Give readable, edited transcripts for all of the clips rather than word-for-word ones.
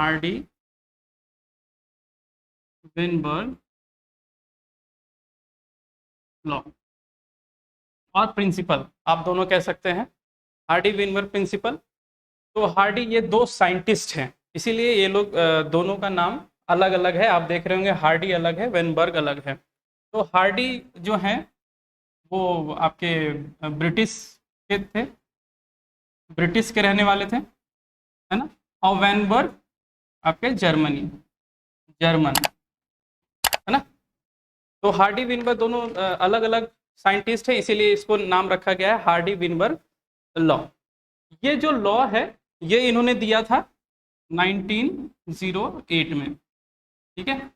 Hardy Weinberg law और principal, आप दोनों कह सकते हैं। हार्डी विनबर्ग प्रिंसिपल, तो हार्डी ये दो साइंटिस्ट हैं, इसीलिए ये लोग दोनों का नाम अलग अलग है। आप देख रहे होंगे हार्डी अलग है, वेनबर्ग अलग है। तो हार्डी जो हैं वो आपके ब्रिटिश के थे, ब्रिटिश के रहने वाले थे, है ना। और वेनबर्ग आपके जर्मनी, जर्मन, है ना। तो हार्डी विनबर्ग दोनों अलग अलग साइंटिस्ट है, इसीलिए इसको नाम रखा गया है हार्डी विनबर्ग लॉ। ये जो लॉ है ये इन्होंने दिया था 1908 में, ठीक है।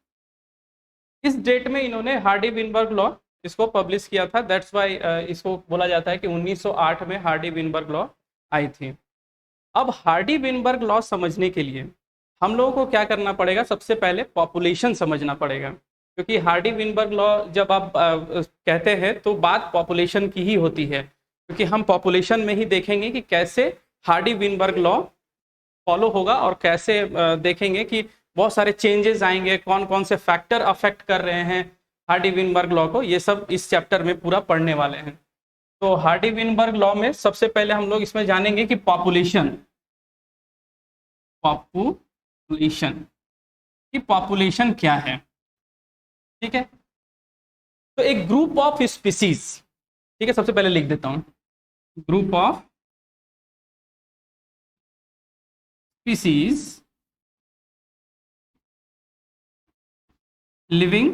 इस डेट में इन्होंने हार्डी विनबर्ग लॉ इसको पब्लिश किया था, दैट्स वाई इसको बोला जाता है कि 1908 में हार्डी विनबर्ग लॉ आई थी। अब हार्डी विनबर्ग लॉ समझने के लिए हम लोगों को क्या करना पड़ेगा, सबसे पहले पॉपुलेशन समझना पड़ेगा, क्योंकि हार्डी विनबर्ग लॉ जब आप कहते हैं तो बात पॉपुलेशन की ही होती है, क्योंकि हम पॉपुलेशन में ही देखेंगे कि कैसे हार्डी विनबर्ग लॉ फॉलो होगा और कैसे देखेंगे कि बहुत सारे चेंजेस आएंगे, कौन कौन से फैक्टर अफेक्ट कर रहे हैं हार्डी विनबर्ग लॉ को, ये सब इस चैप्टर में पूरा पढ़ने वाले हैं। तो हार्डी विनबर्ग लॉ में सबसे पहले हम लोग इसमें जानेंगे कि पॉपुलेशन, पॉपुलेशन की पॉपुलेशन क्या है, ठीक है। तो एक ग्रुप ऑफ स्पीसीज, ठीक है, सबसे पहले लिख देता हूं, group of species living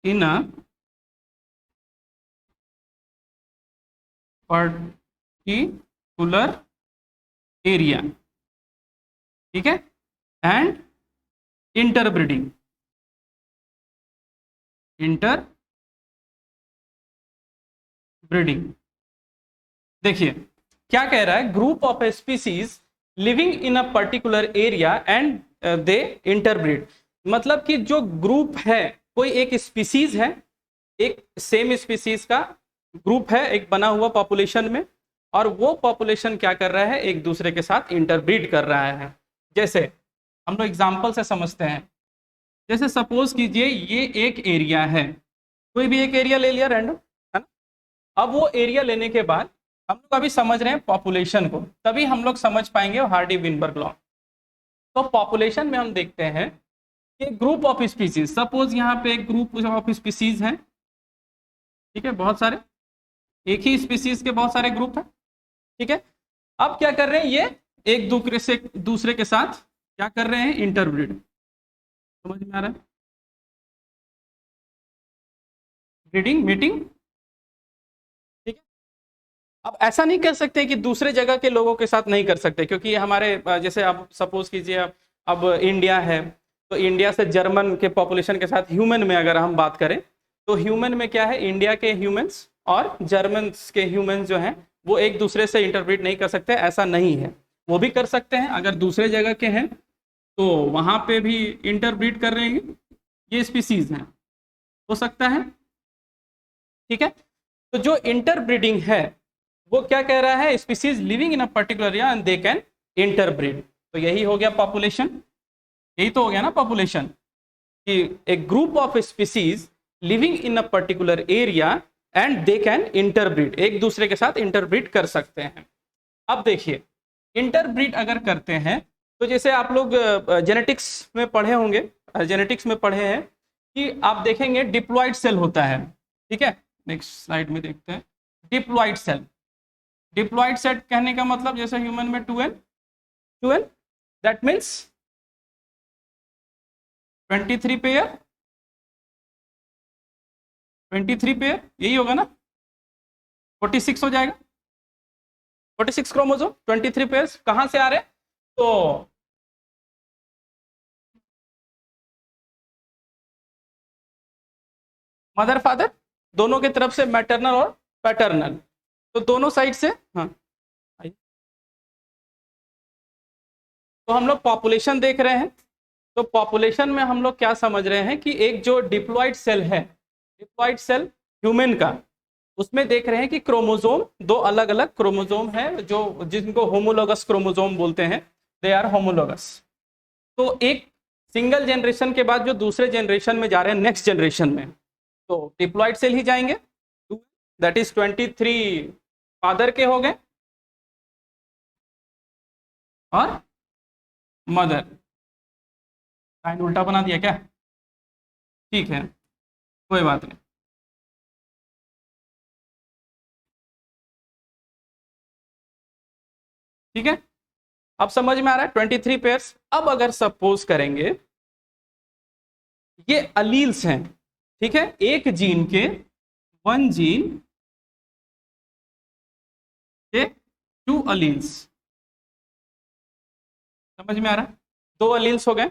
in a particular area, ठीक है, एंड इंटरब्रीडिंग, इंटरब्रीडिंग। देखिए क्या कह रहा है, group of species living in a particular area and they interbreed, मतलब कि जो ग्रुप है, कोई एक स्पीसीज है, एक सेम स्पीसीज का ग्रुप है एक बना हुआ पॉपुलेशन में, और वो पॉपुलेशन क्या कर रहा है, एक दूसरे के साथ इंटरब्रीड कर रहा है। जैसे हम लोग एग्जांपल से समझते हैं, जैसे सपोज कीजिए ये एक एरिया है, कोई भी एक एरिया ले लिया रैंडम, है ना। अब वो एरिया लेने के बाद हम लोग अभी समझ रहे हैं पॉपुलेशन को, तभी हम लोग समझ पाएंगे हार्डी विनबर्ग लॉ। तो पॉपुलेशन में हम देखते हैं कि ग्रुप ऑफ स्पीसीज, सपोज यहाँ पे एक ग्रुप ऑफ स्पीसीज है, ठीक है, बहुत सारे, एक ही स्पीसीज के बहुत सारे ग्रुप हैं, ठीक है। अब क्या कर रहे हैं, ये एक दूसरे के साथ क्या कर रहे हैं, इंटरब्रीड, समझ में आ रहा है, ब्रीडिंग, मीटिंग, ठीक है। अब ऐसा नहीं कर सकते कि दूसरे जगह के लोगों के साथ नहीं कर सकते, क्योंकि हमारे जैसे अब सपोज कीजिए अब इंडिया है, तो इंडिया से जर्मन के पॉपुलेशन के साथ ह्यूमन में अगर हम बात करें, तो ह्यूमन में क्या है, इंडिया के ह्यूमंस और जर्मन के ह्यूमंस जो हैं वो एक दूसरे से इंटरब्रीड नहीं कर सकते, ऐसा नहीं है। वो भी कर सकते हैं, अगर दूसरे जगह के हैं तो वहाँ पे भी इंटरब्रीड कर रहे हैं, ये स्पीसीज हैं, हो सकता है, ठीक है। तो जो इंटरब्रीडिंग है वो क्या कह रहा है, species living in a particular area and they can interbreed, तो यही हो गया पॉपुलेशन, यही तो हो गया ना पॉपुलेशन, कि एक group of species living in a particular area and they can interbreed, एक दूसरे के साथ इंटरब्रीड कर सकते हैं। अब देखिए इंटरब्रीड अगर करते हैं तो जैसे आप लोग जेनेटिक्स में पढ़े होंगे, जेनेटिक्स में पढ़े हैं कि आप देखेंगे डिप्लॉइड सेल होता है, ठीक है। नेक्स्ट स्लाइड में देखते हैं, डिप्लॉइड सेल, डिप्लॉइड सेल कहने का मतलब जैसे ह्यूमन में 2n, that means 23 pair, 23 pair, यही होगा ना, 46 हो जाएगा, 46 क्रोमोसोम, 23 पेयर्स कहां से आ रहे हैं, तो मदर फादर दोनों की तरफ से, मैटरनल और पैटर्नल, तो दोनों साइड से, हाँ। तो हम लोग पॉपुलेशन देख रहे हैं, तो पॉपुलेशन में हम लोग क्या समझ रहे हैं कि एक जो डिप्लॉइड सेल है, डिप्लॉइड सेल ह्यूमन का, उसमें देख रहे हैं कि क्रोमोसोम, दो अलग अलग क्रोमोसोम है जो जिनको होमोलोगस क्रोमोसोम बोलते हैं, दे आर होमोलोगस। तो एक सिंगल जनरेशन के बाद जो दूसरे जनरेशन में जा रहे हैं नेक्स्ट जनरेशन में, तो डिप्लॉयड सेल ही जाएंगे, दैट इज 23 फादर के हो गए और मदर। साइन उल्टा बना दिया क्या? ठीक है, कोई बात नहीं। ठीक है, अब समझ में आ रहा है 23 पेयर्स। अब अगर सपोज करेंगे ये अलील्स हैं, ठीक है, एक जीन के, वन जीन के टू अलील्स, समझ में आ रहा है? दो अलील्स हो गए।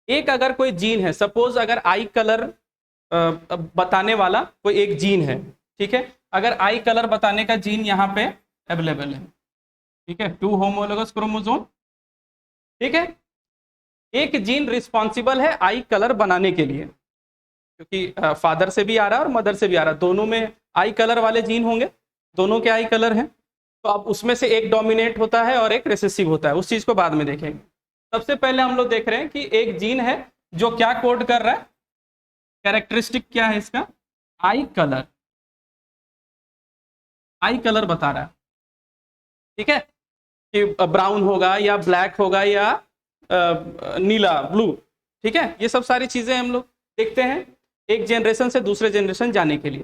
एक अगर कोई जीन है, सपोज अगर आई कलर बताने वाला कोई एक जीन है, ठीक है, अगर आई कलर बताने का जीन यहाँ पे अवेलेबल है, ठीक है, 2 होमोलोगस क्रोमोसोम, ठीक है, एक जीन रिस्पॉन्सिबल है आई कलर बनाने के लिए, क्योंकि फादर से भी आ रहा है और मदर से भी आ रहा है, दोनों में आई कलर वाले जीन होंगे, दोनों के आई कलर हैं, तो अब उसमें से एक डोमिनेट होता है और एक रिसेसिव होता है, उस चीज को बाद में देखेंगे। सबसे पहले हम लोग देख रहे हैं कि एक जीन है जो क्या कोड कर रहा है, कैरेक्टरिस्टिक क्या है इसका, आई कलर, आई कलर बता रहा है, ठीक है, कि ब्राउन होगा या ब्लैक होगा या नीला ब्लू, ठीक है, ये सब सारी चीजें हम लोग देखते हैं एक जनरेशन से दूसरे जनरेशन जाने के लिए।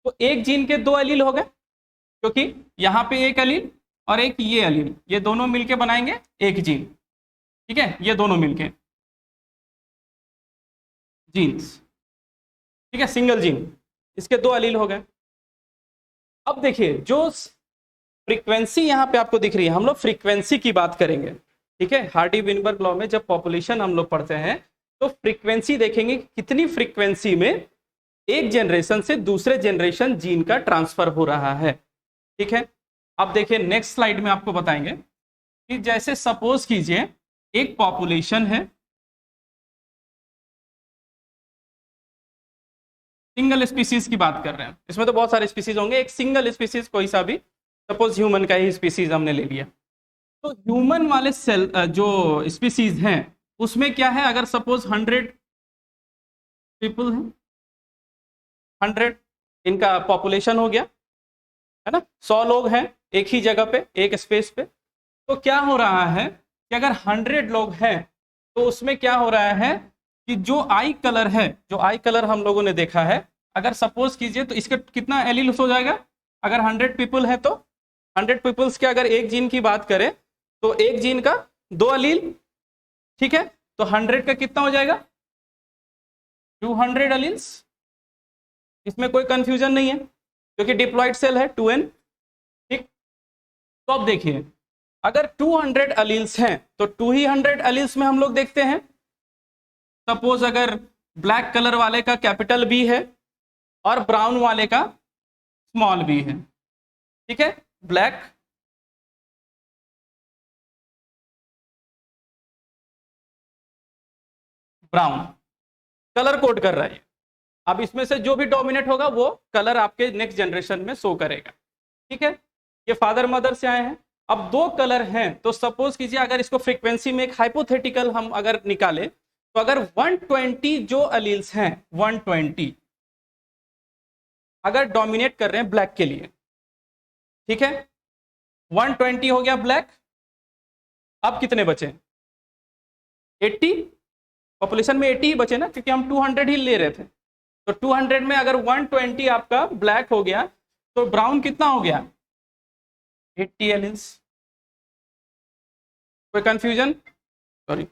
तो एक जीन के दो एलील हो गए, क्योंकि यहाँ पे एक एलील और एक ये एलील, ये दोनों मिलके बनाएंगे एक जीन, ठीक है, ये दोनों मिलके जीन्स, ठीक है, सिंगल जीन, इसके दो एलील हो गए। अब देखिए जो फ्रीक्वेंसी यहाँ पे आपको दिख रही है, हम लोग फ्रीक्वेंसी की बात करेंगे, ठीक है, हार्डी विनबर्ग लॉ में जब पॉपुलेशन हम लोग पढ़ते हैं तो फ्रीक्वेंसी देखेंगे कितनी फ्रीक्वेंसी में एक जनरेशन से दूसरे जनरेशन जीन का ट्रांसफर हो रहा है, ठीक है। अब देखिए नेक्स्ट स्लाइड में आपको बताएंगे कि जैसे सपोज कीजिए एक पॉपुलेशन है, सिंगल स्पीसीज की बात कर रहे हैं, इसमें तो बहुत सारे स्पीसीज होंगे, एक सिंगल स्पीसीज कोई सा भी, सपोज ह्यूमन का ही स्पीसीज हमने ले लिया, तो ह्यूमन वाले सेल जो स्पीसीज हैं उसमें क्या है, अगर सपोज 100 पीपल हैं, 100 इनका पॉपुलेशन हो गया, है ना, 100 लोग हैं एक ही जगह पे एक स्पेस पे, तो क्या हो रहा है कि अगर 100 लोग हैं तो उसमें क्या हो रहा है कि जो आई कलर है, जो आई कलर हम लोगों ने देखा है, अगर सपोज कीजिए तो इसका कितना एलील्स हो जाएगा, अगर 100 पीपल है तो 100 पीपल्स के अगर एक जीन की बात करें तो एक जीन का दो एलील, ठीक है, तो 100 का कितना हो जाएगा, 200 एलील्स, इसमें कोई कंफ्यूजन नहीं है क्योंकि डिप्लॉयड सेल है 2n, ठीक। तो अब देखिए अगर 200 एलील्स हैं तो 200 एलील्स में हम लोग देखते हैं, सपोज अगर ब्लैक कलर वाले का कैपिटल बी है और ब्राउन वाले का स्मॉल बी है, ठीक है, ब्लैक ब्राउन कलर कोड कर रहा है। अब इसमें से जो भी डोमिनेट होगा वो कलर आपके नेक्स्ट जनरेशन में शो करेगा, ठीक है, ये फादर मदर से आए हैं। अब दो कलर हैं तो सपोज कीजिए अगर इसको फ्रीक्वेंसी में एक हाइपोथेटिकल हम अगर निकाले तो अगर 120 जो अलील्स हैं 120 अगर डोमिनेट कर रहे हैं ब्लैक के लिए, ठीक है, 120 हो गया ब्लैक, अब कितने बचे, 80, पॉपुलेशन में 80 ही बचे ना, क्योंकि हम 200 ही ले रहे थे, तो 200 में अगर 120 आपका ब्लैक हो गया तो ब्राउन कितना हो गया, 80 एलियंस। कोई कंफ्यूजन, सॉरी,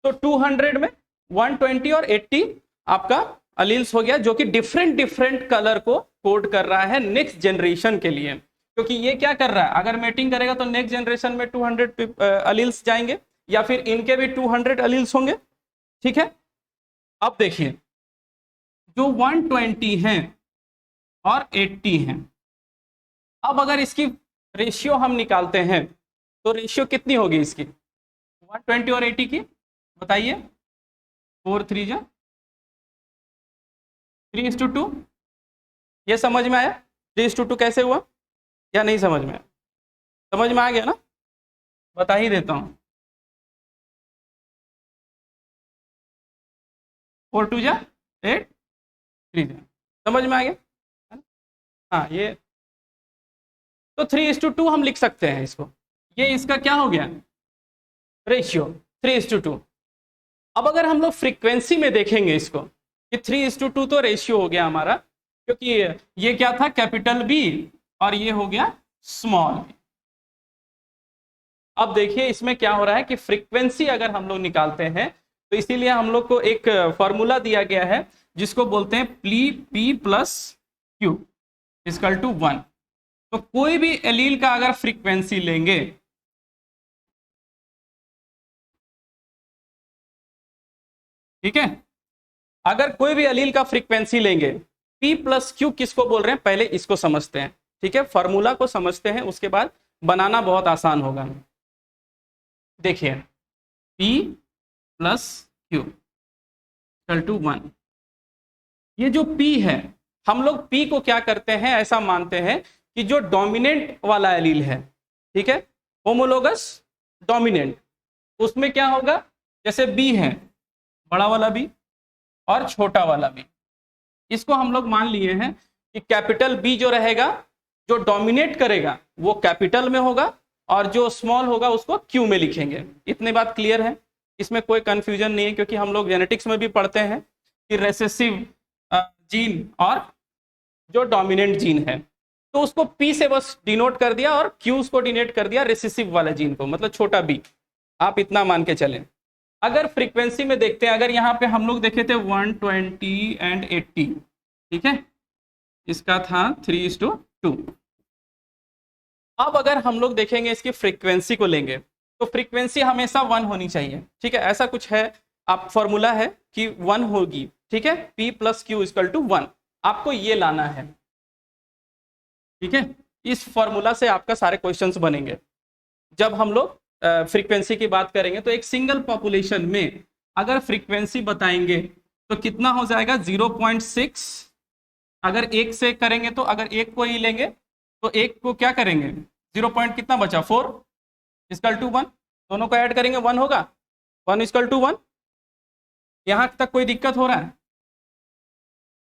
तो 200 में 120 और 80 आपका अलील्स हो गया, जो कि डिफरेंट डिफरेंट कलर को कोड कर रहा है नेक्स्ट जनरेशन के लिए, क्योंकि ये क्या कर रहा है, अगर मेटिंग करेगा तो नेक्स्ट जनरेशन में 200 अलील्स जाएंगे या फिर इनके भी 200 अलील्स होंगे, ठीक है। अब देखिए जो 120 हैं और 80 हैं, अब अगर इसकी रेशियो हम निकालते हैं तो रेशियो कितनी होगी इसकी, 120 और 80 की, बताइए, 4 3 जा 3:2, ये समझ में आया, 3:2 कैसे हुआ, या नहीं समझ में? समझ में आ गया ना? बता ही देता हूँ। 4 2 जा 8 3 जा, समझ में आ गया है ना? हाँ ये तो 3:2 हम लिख सकते हैं इसको। ये इसका क्या हो गया? रेशियो 3:2। अब अगर हम लोग फ्रीक्वेंसी में देखेंगे इसको कि 3:2 तो रेशियो हो गया हमारा, क्योंकि ये क्या था? कैपिटल बी और ये हो गया स्मॉल बी। अब देखिए इसमें क्या हो रहा है कि फ्रीक्वेंसी अगर हम लोग निकालते हैं तो इसीलिए हम लोग को एक फॉर्मूला दिया गया है जिसको बोलते हैं P plus Q equal to 1। तो कोई भी एलील का अगर फ्रीक्वेंसी लेंगे, ठीक है, अगर कोई भी एलील का फ्रीक्वेंसी लेंगे, P प्लस क्यू किसको बोल रहे हैं पहले इसको समझते हैं। ठीक है, फॉर्मूला को समझते हैं, उसके बाद बनाना बहुत आसान होगा। देखिए P plus Q equal to 1। ये जो P है, हम लोग P को क्या करते हैं, ऐसा मानते हैं कि जो डोमिनेंट वाला एलील है, ठीक है, होमोलोगस डोमिनेंट, उसमें क्या होगा? जैसे B है, बड़ा वाला B और छोटा वाला B, इसको हम लोग मान लिए हैं कि कैपिटल B जो रहेगा, जो डोमिनेट करेगा वो कैपिटल में होगा और जो स्मॉल होगा उसको क्यू में लिखेंगे। इतनी बात क्लियर है, इसमें कोई कंफ्यूजन नहीं है, क्योंकि हम लोग जेनेटिक्स में भी पढ़ते हैं कि रेसेसिव जीन और जो डोमिनेंट जीन है, तो उसको P से बस डिनोट कर दिया और Q उसको डिनोट कर दिया रेसेसिव वाले जीन को, मतलब छोटा b। आप इतना मान के चलें। अगर फ्रीक्वेंसी में देखते हैं, अगर यहाँ पे हम लोग देखे थे 120 एंड 80, ठीक है, इसका था 3:2। अब अगर हम लोग देखेंगे इसकी फ्रीक्वेंसी को लेंगे तो फ्रीक्वेंसी हमेशा 1 होनी चाहिए। ठीक है, ऐसा कुछ है, आप फॉर्मूला है कि 1 होगी। ठीक है, P plus Q equal to 1, आपको ये लाना है। ठीक है, इस फॉर्मूला से आपका सारे क्वेश्चंस बनेंगे। जब हम लोग फ्रीक्वेंसी की बात करेंगे तो एक सिंगल पॉपुलेशन में अगर फ्रीक्वेंसी बताएंगे तो कितना हो जाएगा? 0.6। अगर एक से करेंगे तो अगर एक को ही लेंगे तो एक को क्या करेंगे? 0 पॉइंट कितना बचा? 4 इक्वल टू 1, दोनों को ऐड करेंगे 1 होगा, 1 इक्वल टू 1। यहां तक कोई दिक्कत हो रहा है?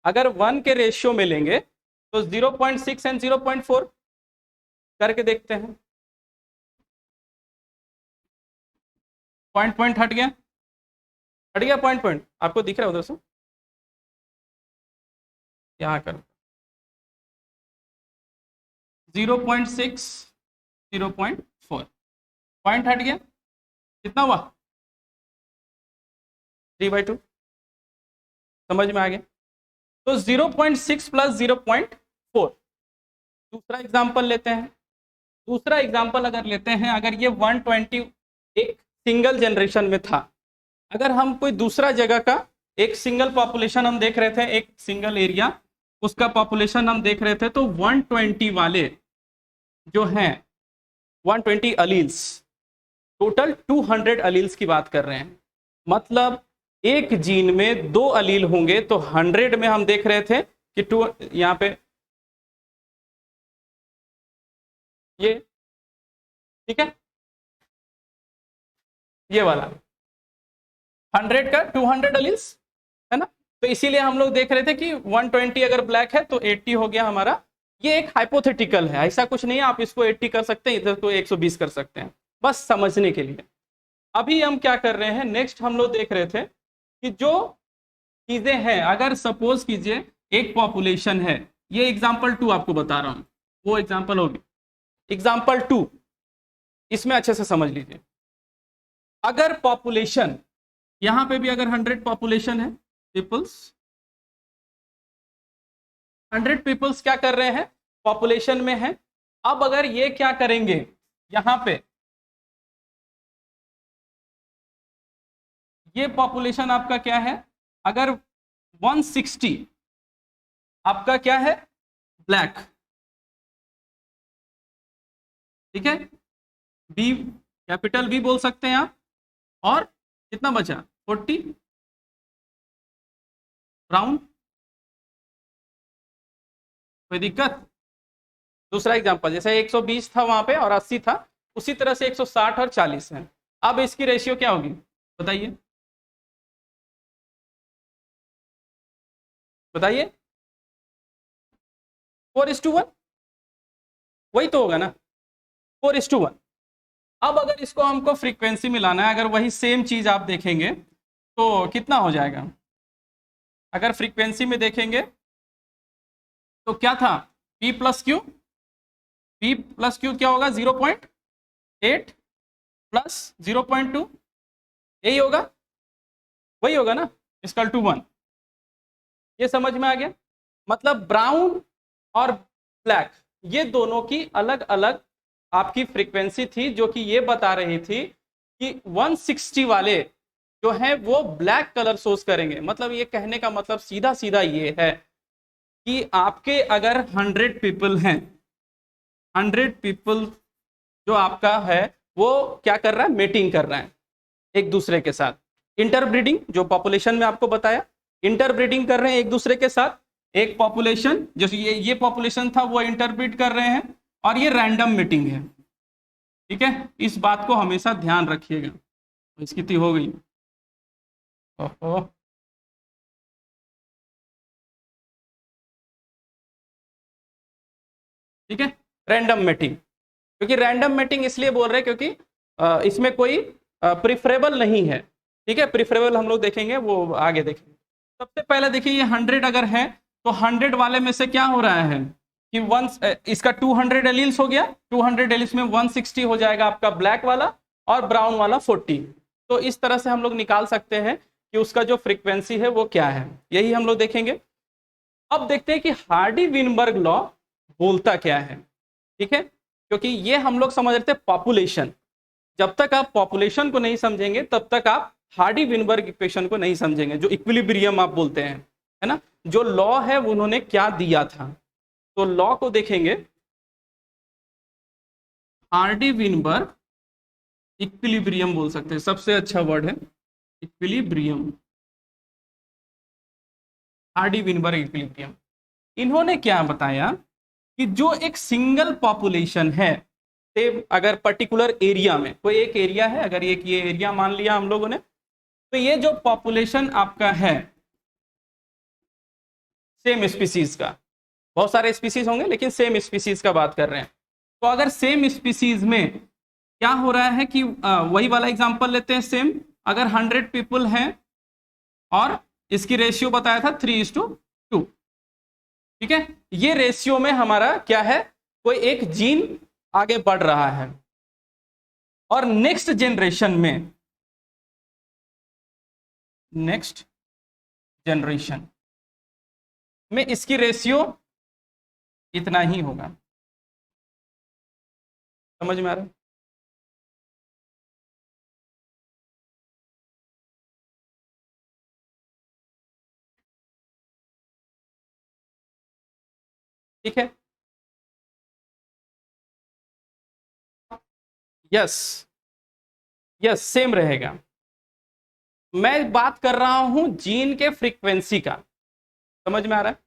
अगर 1 के रेशियो में लेंगे तो 0.6 एंड 0.4 करके देखते हैं। पॉइंट हट गया, हट गया पॉइंट, आपको दिख रहा है उधर से? यहाँ कर 0.6 0.4 पॉइंट हट गया, कितना हुआ? 3/2। समझ में आ गया? तो 0.6 प्लस 0.4। दूसरा एग्जाम्पल लेते हैं। दूसरा एग्जाम्पल अगर लेते हैं, अगर ये 120 एक सिंगल जनरेशन में था, अगर हम कोई दूसरा जगह का एक सिंगल पॉपुलेशन हम देख रहे थे, एक सिंगल एरिया, उसका पॉपुलेशन हम देख रहे थे, तो 120 वाले जो हैं 120 अलील्स, टोटल 200 अलील्स की बात कर रहे हैं। मतलब एक जीन में 2 अलील होंगे, तो 100 में हम देख रहे थे कि 2, यहाँ पे ये, ठीक है, ये वाला 100 का 200 अलील्स है ना। तो इसीलिए हम लोग देख रहे थे कि 120 अगर ब्लैक है तो 80 हो गया हमारा। ये एक हाइपोथेटिकल है, ऐसा कुछ नहीं है, आप इसको 80 कर सकते हैं, इधर को 120 कर सकते हैं, बस समझने के लिए। अभी हम क्या कर रहे हैं, नेक्स्ट हम लोग देख रहे थे कि जो चीजें हैं, अगर सपोज कीजिए एक पॉपुलेशन है, ये एग्जाम्पल 2 आपको बता रहा हूं, वो एग्जाम्पल होगी एग्जाम्पल 2, इसमें अच्छे से समझ लीजिए। अगर पॉपुलेशन, यहां पे भी अगर 100 पॉपुलेशन है, पीपल्स, 100 पीपल्स क्या कर रहे हैं, पॉपुलेशन में है। अब अगर ये क्या करेंगे, यहां पे ये पॉपुलेशन आपका क्या है, अगर 160 आपका क्या है, ब्लैक, ठीक है, बी, कैपिटल बी बोल सकते हैं आप, और कितना बचा? 40 राउंड, कोई दिक्कत? दूसरा एग्जांपल, जैसे 120 था वहां पे और 80 था, उसी तरह से 160 और 40 है। अब इसकी रेशियो क्या होगी बताइए, बताइए। 4:1, वही तो होगा ना, 4:1। अब अगर इसको हमको फ्रीक्वेंसी मिलाना है, अगर वही सेम चीज आप देखेंगे तो कितना हो जाएगा? अगर फ्रीक्वेंसी में देखेंगे तो क्या था, P+Q क्या होगा, 0.8 प्लस 0.2, यही होगा, वही होगा ना, इक्वल टू 1। ये समझ में आ गया? मतलब ब्राउन और ब्लैक, ये दोनों की अलग अलग आपकी फ्रीक्वेंसी थी, जो कि ये बता रही थी कि 160 वाले जो है वो ब्लैक कलर सोर्स करेंगे। मतलब ये कहने का मतलब सीधा सीधा ये है कि आपके अगर 100 पीपल हैं, 100 पीपल जो आपका है वो क्या कर रहा है, मीटिंग कर रहा है एक दूसरे के साथ, इंटरब्रीडिंग, जो पॉपुलेशन में आपको बताया, इंटरब्रीडिंग कर रहे हैं एक दूसरे के साथ। एक पॉपुलेशन, जैसे ये पॉपुलेशन था वो इंटरब्रीड कर रहे हैं, और ये रैंडम मीटिंग है। ठीक है, इस बात को हमेशा ध्यान रखिएगा। इसकी थी हो गई। ओहो, ठीक है, रैंडम मीटिंग, क्योंकि रैंडम मीटिंग इसलिए बोल रहे हैं क्योंकि इसमें कोई प्रिफरेबल नहीं है। ठीक है, प्रिफरेबल हम लोग देखेंगे, वो आगे देखेंगे। सबसे पहले देखिए, ये 100 अगर है तो 100 वाले में से क्या हो रहा है कि इसका 200 एलिल्स हो गया, 200 एलिल्स में 160 हो जाएगा आपका ब्लैक वाला, और ब्राउन वाला 40। तो इस तरह से हम लोग निकाल सकते हैं कि उसका जो फ्रीक्वेंसी है वो क्या है, यही हम लोग देखेंगे। अब देखते हैं कि हार्डी विनबर्ग लॉ बोलता क्या है। ठीक है, क्योंकि ये हम लोग समझ रहे थे पॉपुलेशन, जब तक आप पॉपुलेशन को नहीं समझेंगे तब तक आप हार्डी विनबर्ग इक्वेशन को नहीं समझेंगे, जो इक्विलिब्रियम आप बोलते हैं, है ना, जो लॉ है उन्होंने क्या दिया था। तो लॉ को देखेंगे, हार्डी विनबर्ग इक्विलिब्रियम बोल सकते हैं, सबसे अच्छा वर्ड है इक्विलिब्रियम, हार्डी विनबर्ग इक्विलिब्रियम। इन्होंने क्या बताया कि जो एक सिंगल पॉपुलेशन है, से अगर पर्टिकुलर एरिया में, कोई एक एरिया है, अगर एक ये एरिया मान लिया हम लोगों ने, तो ये जो पॉपुलेशन आपका है सेम स्पीसीज का, बहुत सारे स्पीसीज होंगे लेकिन सेम स्पीसीज का बात कर रहे हैं, तो अगर सेम स्पीसीज में क्या हो रहा है कि वही वाला एग्जांपल लेते हैं सेम, अगर 100 पीपल हैं और इसकी रेशियो बताया था 3:2, ठीक है, ये रेशियो में हमारा क्या है, कोई एक जीन आगे बढ़ रहा है, और नेक्स्ट जनरेशन में इसकी रेशियो इतना ही होगा। समझ में आ रहा है? ठीक है, यस, यस सेम रहेगा। मैं बात कर रहा हूं जीन के फ्रीक्वेंसी का, समझ में आ रहा है?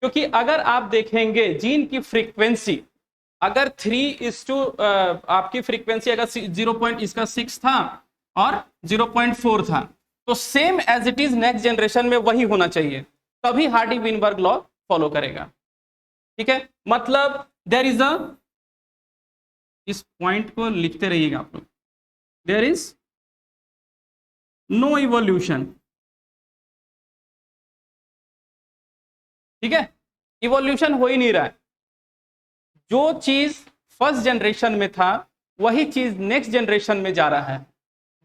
क्योंकि अगर आप देखेंगे जीन की फ्रीक्वेंसी, अगर 3:, आपकी फ्रीक्वेंसी अगर 0.6 था और 0.4 था, तो same as it is next generation में वही होना चाहिए, तभी हार्डी विनबर्ग लॉ फॉलो करेगा। ठीक है, मतलब देयर इज अ, इस पॉइंट को लिखते रहिएगा आप लोग, देयर इज नो इवोल्यूशन। ठीक है, इवोल्यूशन हो ही नहीं रहा है, जो चीज फर्स्ट जनरेशन में था वही चीज नेक्स्ट जनरेशन में जा रहा है।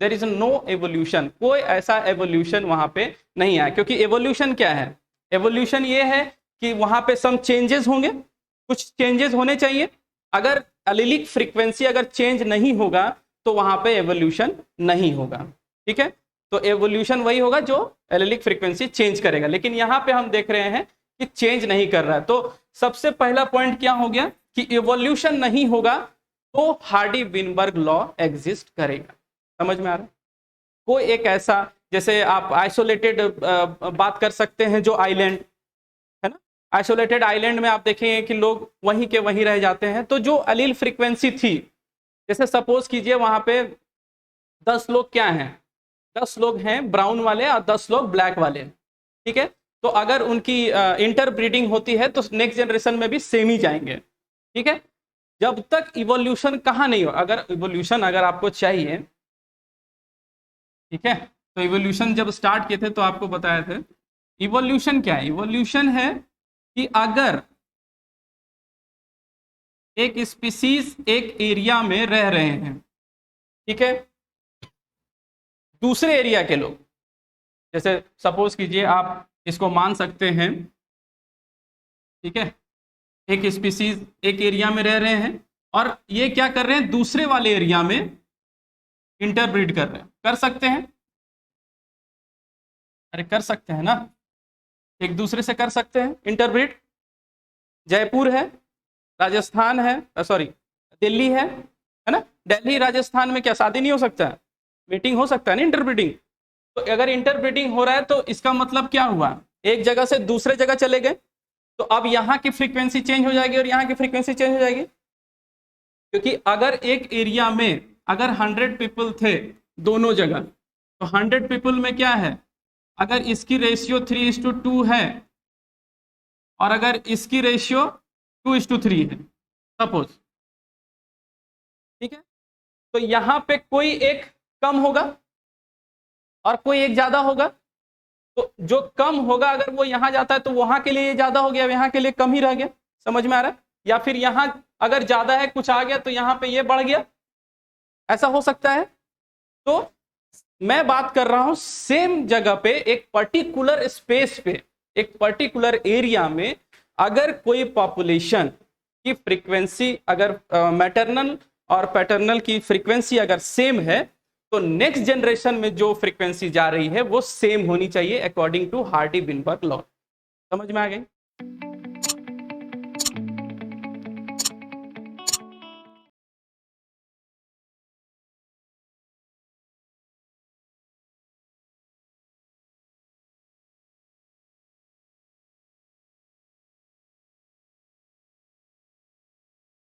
देयर इज नो एवोल्यूशन, कोई ऐसा एवोल्यूशन वहां पे नहीं आया, क्योंकि एवोल्यूशन क्या है, एवोल्यूशन ये है कि वहां पे सम चेंजेस होंगे, कुछ चेंजेस होने चाहिए। अगर एलिलिक फ्रीक्वेंसी अगर चेंज नहीं होगा तो वहां पे एवोल्यूशन नहीं होगा। ठीक है, तो एवोल्यूशन वही होगा जो एलिलिक फ्रीक्वेंसी चेंज करेगा, लेकिन यहां पे हम देख रहे हैं कि चेंज नहीं कर रहा है। तो सबसे पहला पॉइंट क्या हो गया कि एवोल्यूशन नहीं होगा तो हार्डी विनबर्ग लॉ एग्जिस्ट करेगा। समझ में आ रहा है? कोई एक ऐसा, जैसे आप आइसोलेटेड बात कर सकते हैं, जो आइलैंड है ना, आइसोलेटेड आइलैंड में आप देखेंगे कि लोग वहीं के वहीं रह जाते हैं। तो जो अलील फ्रीक्वेंसी थी, जैसे सपोज कीजिए वहां पे 10 लोग क्या हैं, 10 लोग हैं ब्राउन वाले और 10 लोग ब्लैक वाले, ठीक है। तो अगर उनकी इंटरब्रीडिंग होती है तो नेक्स्ट जनरेशन में भी सेम ही जाएंगे, ठीक है। जब तक इवोल्यूशन कहाँ नहीं हो, अगर इवोल्यूशन अगर आपको चाहिए, ठीक है, तो इवोल्यूशन जब स्टार्ट किए थे तो आपको बताया थे इवोल्यूशन क्या है। इवोल्यूशन है कि अगर एक स्पीसीज एक एरिया में रह रहे हैं, ठीक है, दूसरे एरिया के लोग, जैसे सपोज कीजिए आप इसको मान सकते हैं, ठीक है, एक स्पीसीज एक एरिया में रह रहे हैं और ये क्या कर रहे हैं, दूसरे वाले एरिया में इंटरब्रीड कर रहे हैं। कर सकते हैं, अरे कर सकते हैं ना, एक दूसरे से कर सकते हैं इंटरब्रीड। जयपुर है, राजस्थान है, सॉरी दिल्ली है ना, दिल्ली राजस्थान में क्या शादी नहीं हो सकता है, मीटिंग हो सकता है ना इंटरब्रीडिंग। तो अगर इंटरब्रीडिंग हो रहा है तो इसका मतलब क्या हुआ, एक जगह से दूसरे जगह चले गए, तो अब यहाँ की फ्रीक्वेंसी चेंज हो जाएगी और यहाँ की फ्रीक्वेंसी चेंज हो जाएगी। क्योंकि अगर एक एरिया में अगर 100 पीपल थे दोनों जगह, तो 100 पीपल में क्या है, अगर इसकी रेशियो 3:2 है और अगर इसकी रेशियो 2:3 है सपोज, ठीक है, तो यहां पे कोई एक कम होगा और कोई एक ज्यादा होगा। तो जो कम होगा अगर वो यहां जाता है तो वहां के लिए ज्यादा हो गया, यहां के लिए कम ही रह गया। समझ में आ रहा है? या फिर यहां अगर ज्यादा है कुछ आ गया तो यहां पे ये बढ़ गया, ऐसा हो सकता है। तो मैं बात कर रहा हूं सेम जगह पे एक पर्टिकुलर स्पेस पे, एक पर्टिकुलर एरिया में अगर कोई पॉपुलेशन की फ्रीक्वेंसी अगर मैटरनल और पैटर्नल की फ्रीक्वेंसी अगर सेम है तो नेक्स्ट जनरेशन में जो फ्रीक्वेंसी जा रही है वो सेम होनी चाहिए अकॉर्डिंग टू हार्डी-विनबर्ग लॉ। समझ में आ गई?